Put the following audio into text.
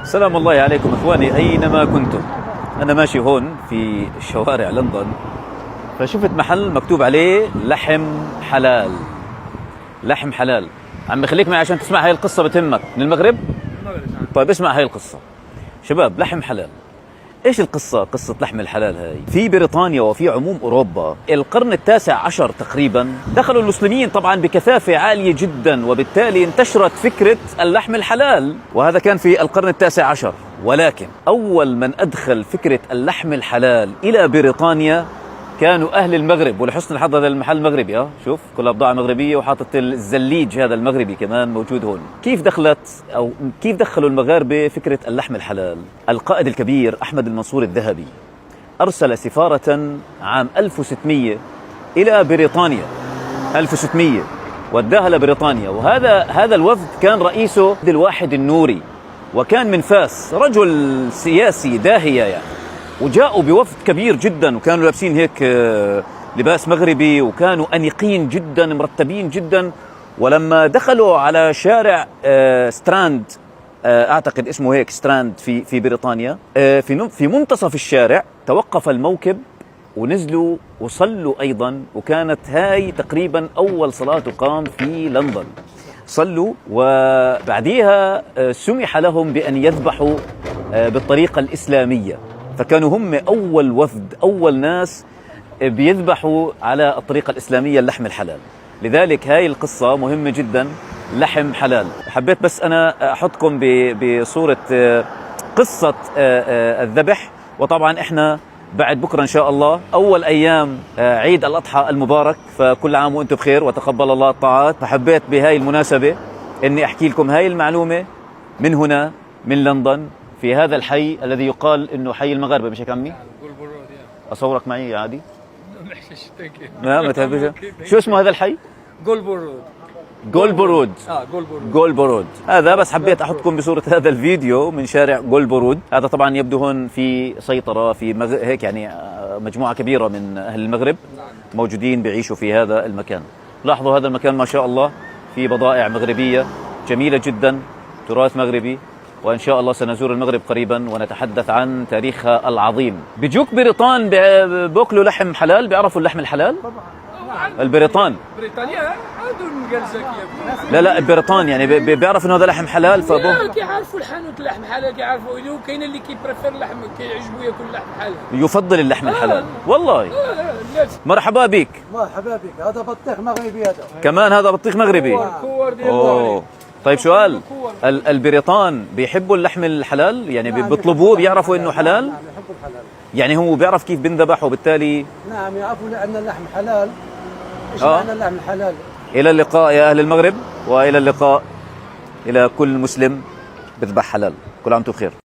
سلام الله عليكم إخواني أينما كنتم. أنا ماشي هون في شوارع لندن، فشفت محل مكتوب عليه لحم حلال. لحم حلال. عم خليك معي عشان تسمع هاي القصة، بتهمك. من المغرب؟ طيب اسمع هاي القصة شباب. لحم حلال، ايش القصة؟ قصة لحم الحلال هاي في بريطانيا وفي عموم اوروبا القرن التاسع عشر تقريبا. دخلوا المسلمين طبعا بكثافة عالية جدا، وبالتالي انتشرت فكرة اللحم الحلال، وهذا كان في القرن التاسع عشر. ولكن اول من ادخل فكرة اللحم الحلال الى بريطانيا كانوا اهل المغرب. ولحسن الحظ هذا المحل مغربي، شوف كلها بضاعة مغربية، وحاطط الزليج هذا المغربي كمان موجود هون. كيف دخلوا المغاربة فكرة اللحم الحلال؟ القائد الكبير أحمد المنصور الذهبي أرسل سفارة عام 1600 إلى بريطانيا. 1600 وداها لبريطانيا، وهذا الوفد كان رئيسه الواحد النوري، وكان من فاس، رجل سياسي داهية يعني. وجاءوا بوفد كبير جدا، وكانوا لابسين هيك لباس مغربي، وكانوا أنيقين جدا مرتبين جدا. ولما دخلوا على شارع ستراند، أعتقد اسمه هيك ستراند في بريطانيا، في منتصف الشارع توقف الموكب ونزلوا وصلوا أيضا. وكانت هاي تقريبا أول صلاة تقام في لندن. صلوا، وبعديها سمح لهم بأن يذبحوا بالطريقة الإسلامية. فكانوا هم أول وفد، أول ناس بيذبحوا على الطريقة الإسلامية اللحم الحلال. لذلك هاي القصة مهمة جدا، لحم حلال. حبيت بس أنا أحطكم بصورة قصة الذبح. وطبعا إحنا بعد بكرة إن شاء الله أول أيام عيد الأضحى المبارك، فكل عام وأنتم بخير وتقبل الله الطاعات. فحبيت بهاي المناسبة أني أحكي لكم هاي المعلومة من هنا من لندن، في هذا الحي الذي يقال انه حي المغاربه. مش هيك عمي؟ اصورك معي عادي؟ لا ما تحبش. شو اسمه هذا الحي؟ جولبورود. جولبورود. هذا بس حبيت احطكم بصوره هذا الفيديو من شارع جولبورود. هذا طبعا يبدو هون في سيطره في هيك يعني مجموعه كبيره من اهل المغرب موجودين بيعيشوا في هذا المكان. لاحظوا هذا المكان ما شاء الله في بضائع مغربيه جميله جدا، تراث مغربي. وإن شاء الله سنزور المغرب قريبا ونتحدث عن تاريخها العظيم. بيجوك بريطان بأكلوا لحم حلال، بيعرفوا اللحم الحلال؟ طبعا. البريطان بريطانيا عندهم زكية. لا البريطان يعني بيعرف انه هذا لحم حلال. كيعرفوا الحانوت اللحم حلال، كيعرفوا انه كاين اللي كيبريفير اللحم، كيعجبو ياكل لحم حلال، يفضل اللحم الحلال. والله مرحبا بك. مرحبا بك. هذا بطيخ مغربي. هذا كمان هذا بطيخ مغربي. اوه طيب سؤال، البريطان بيحبوا اللحم الحلال؟ يعني بيطلبوه، بيعرفوا انه حلال؟ نعم يحبوا الحلال. يعني هو بيعرف كيف بنذبح، وبالتالي نعم يعرفوا لأن اللحم حلال. ايش معنى اللحم الحلال؟ إلى اللقاء يا أهل المغرب، وإلى اللقاء إلى كل مسلم بذبح حلال. كل عام وانتم بخير.